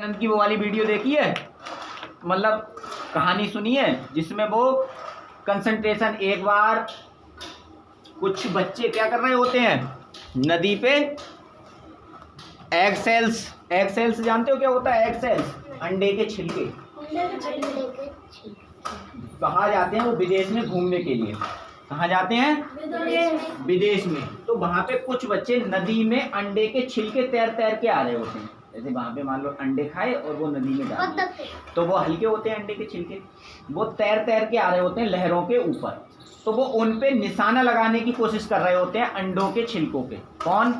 आनंद की वो वाली वीडियो देखी है, मतलब कहानी सुनी है, जिसमें वो कंसंट्रेशन, एक बार कुछ बच्चे क्या कर रहे होते हैं नदी पे, एग सेल्स जानते हो क्या होता है? एग सेल्स, अंडे के छिलके। कहाँ जाते हैं वो? विदेश में घूमने के लिए। कहाँ जाते हैं? विदेश में। तो वहां पे कुछ बच्चे नदी में अंडे के छिलके तैर तैर के आ रहे होते हैं। जैसे वहां पे मान लो अंडे खाए और वो नदी में डाल दिए, तो वो हल्के होते हैं अंडे के छिलके, वो तैर तैर के आ रहे होते हैं लहरों के ऊपर। तो वो उन पे निशाना लगाने की कोशिश कर रहे होते हैं अंडों के छिलकों पे। कौन?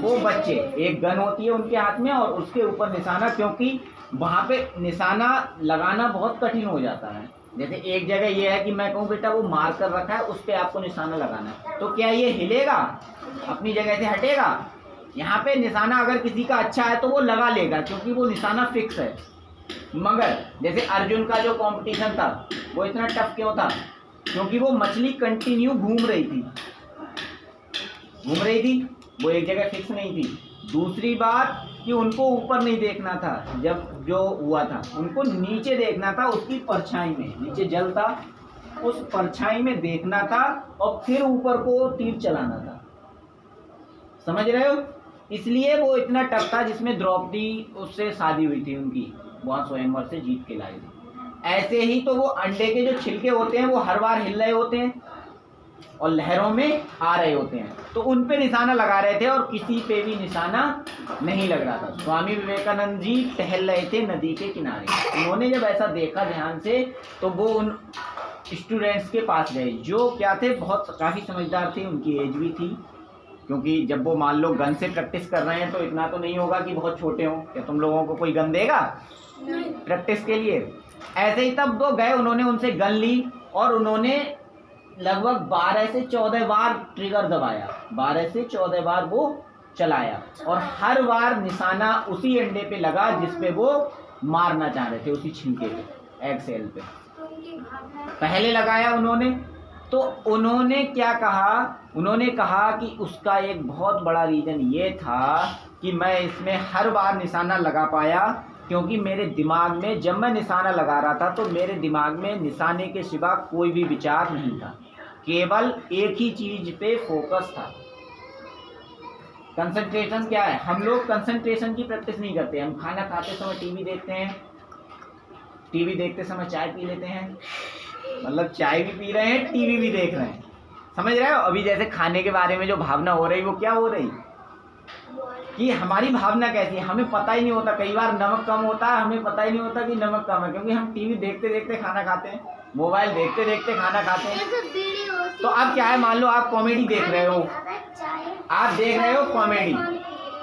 वो बच्चे। एक गन होती है उनके हाथ में और उसके ऊपर निशाना, क्योंकि वहां पे निशाना लगाना बहुत कठिन हो जाता है। जैसे एक जगह ये है कि मैं कहूँ बेटा वो मार कर रखा है, उस पर आपको निशाना लगाना है, तो क्या ये हिलेगा? अपनी जगह से हटेगा? यहाँ पे निशाना अगर किसी का अच्छा है तो वो लगा लेगा, क्योंकि वो निशाना फिक्स है। मगर जैसे अर्जुन का जो कंपटीशन था वो इतना टफ क्यों था? क्योंकि वो मछली कंटिन्यू घूम रही थी, वो एक जगह फिक्स नहीं थी। दूसरी बात कि उनको ऊपर नहीं देखना था, जब जो हुआ था उनको नीचे देखना था, उसकी परछाई में, नीचे जल था उस परछाई में देखना था और फिर ऊपर को तीर चलाना था। समझ रहे हो? इसलिए वो इतना टफ था, जिसमें द्रौपदी उससे शादी हुई थी उनकी, वहां स्वयंवर से जीत के लाई थी। ऐसे ही तो वो अंडे के जो छिलके होते हैं वो हर बार हिल रहे होते हैं और लहरों में आ रहे होते हैं, तो उन पे निशाना लगा रहे थे और किसी पे भी निशाना नहीं लग रहा था। स्वामी विवेकानंद जी टहल रहे थे नदी के किनारे। उन्होंने जब ऐसा देखा ध्यान से, तो वो उन स्टूडेंट्स के पास गए जो क्या थे, बहुत काफ़ी समझदार थे, उनकी एज भी थी। क्योंकि जब वो मान लो गन से प्रैक्टिस कर रहे हैं तो इतना तो नहीं होगा कि बहुत छोटे हों। क्या तुम लोगों को कोई गन देगा प्रैक्टिस के लिए? ऐसे ही तब वो गए, उन्होंने उनसे गन ली और उन्होंने लगभग 12 से 14 बार ट्रिगर दबाया, 12 से 14 बार वो चलाया और हर बार निशाना उसी अंडे पे लगा जिसपे वो मारना चाह रहे थे, उसी छिलके पे, एग सेल पे। पहले लगाया उन्होंने, तो उन्होंने क्या कहा? उन्होंने कहा कि उसका एक बहुत बड़ा रीज़न ये था कि मैं इसमें हर बार निशाना लगा पाया, क्योंकि मेरे दिमाग में जब मैं निशाना लगा रहा था तो मेरे दिमाग में निशाने के सिवा कोई भी विचार नहीं था, केवल एक ही चीज पे फोकस था। कंसंट्रेशन क्या है? हम लोग कंसंट्रेशन की प्रैक्टिस नहीं करते। हम खाना खाते समय टीवी देखते हैं, टीवी देखते समय चाय पी लेते हैं, मतलब चाय भी पी रहे हैं, टीवी भी देख रहे हैं। समझ रहे हो? अभी जैसे खाने के बारे में जो भावना हो रही, वो क्या हो रही कि हमारी भावना कैसी है, हमें पता ही नहीं होता। कई बार नमक कम होता है, हमें पता ही नहीं होता कि नमक कम है, क्योंकि हम टीवी देखते देखते खाना खाते हैं, मोबाइल देखते देखते खाना खाते हैं। तो अब क्या है, मान लो आप कॉमेडी देख रहे हो, आप देख रहे हो कॉमेडी,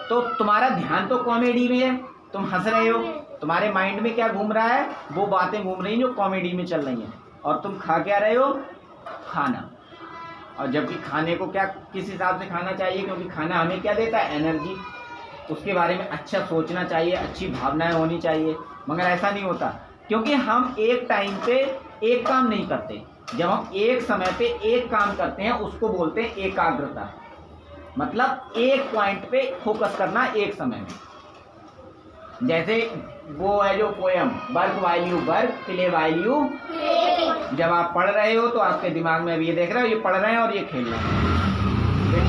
तो तुम्हारा ध्यान तो कॉमेडी में है, तुम हंस रहे हो, तुम्हारे माइंड में क्या घूम रहा है? वो बातें घूम रही हैं जो कॉमेडी में चल रही हैं, और तुम खा क्या रहे हो? खाना। और जबकि खाने को क्या, किस हिसाब से खाना चाहिए? क्योंकि खाना हमें क्या देता है? एनर्जी। उसके बारे में अच्छा सोचना चाहिए, अच्छी भावनाएं होनी चाहिए, मगर ऐसा नहीं होता, क्योंकि हम एक टाइम पे एक काम नहीं करते। जब हम एक समय पे एक काम करते हैं उसको बोलते हैं एकाग्रता, मतलब एक पॉइंट पे फोकस करना एक समय में। जैसे वो है जो poem, work while you work, play while you. जब आप पढ़ रहे हो तो आपके दिमाग में अभी ये देख रहे हो, ये पढ़ रहे हैं और ये खेल रहे हैं।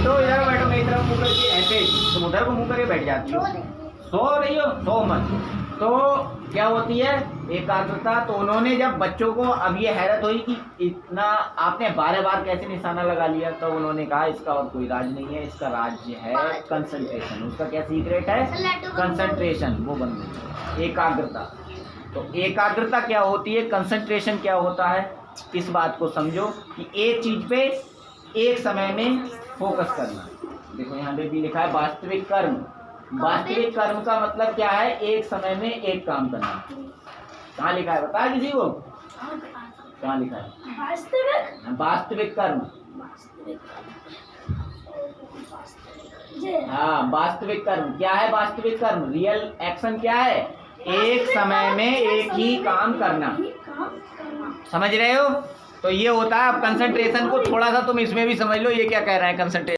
तो इधर बैठो, मेरी तरफ मुंह करके ऐसे, तुम उधर को मुंह करके बैठ जाती हो, सो रही हो, सो मत। तो क्या होती है? एकाग्रता। तो उन्होंने जब बच्चों को, अब ये हैरत हुई कि इतना आपने 12 बार कैसे निशाना लगा लिया, तो उन्होंने कहा इसका और कोई राज नहीं है, इसका राज है कंसंट्रेशन। उसका क्या सीक्रेट है? कंसंट्रेशन। वो बन गई एकाग्रता। तो एकाग्रता क्या होती है, कंसंट्रेशन क्या होता है, इस बात को समझो कि एक चीज पे एक समय में फोकस करना। देखो यहाँ पे भी लिखा है वास्तविक कर्म। वास्तविक कर्म का मतलब क्या है? एक समय में एक काम करना। कहाँ लिखा है बता किसी को? कहाँ लिखा है? वास्तविक कर्म। हाँ, वास्तविक कर्म क्या है? वास्तविक कर्म, रियल एक्शन क्या है? एक समय में एक ही काम करना। समझ रहे हो? तो ये होता है। अब कंसंट्रेशन को थोड़ा सा तुम इसमें भी समझ लो, ये क्या कह रहे हैं कंसंट्रेशन।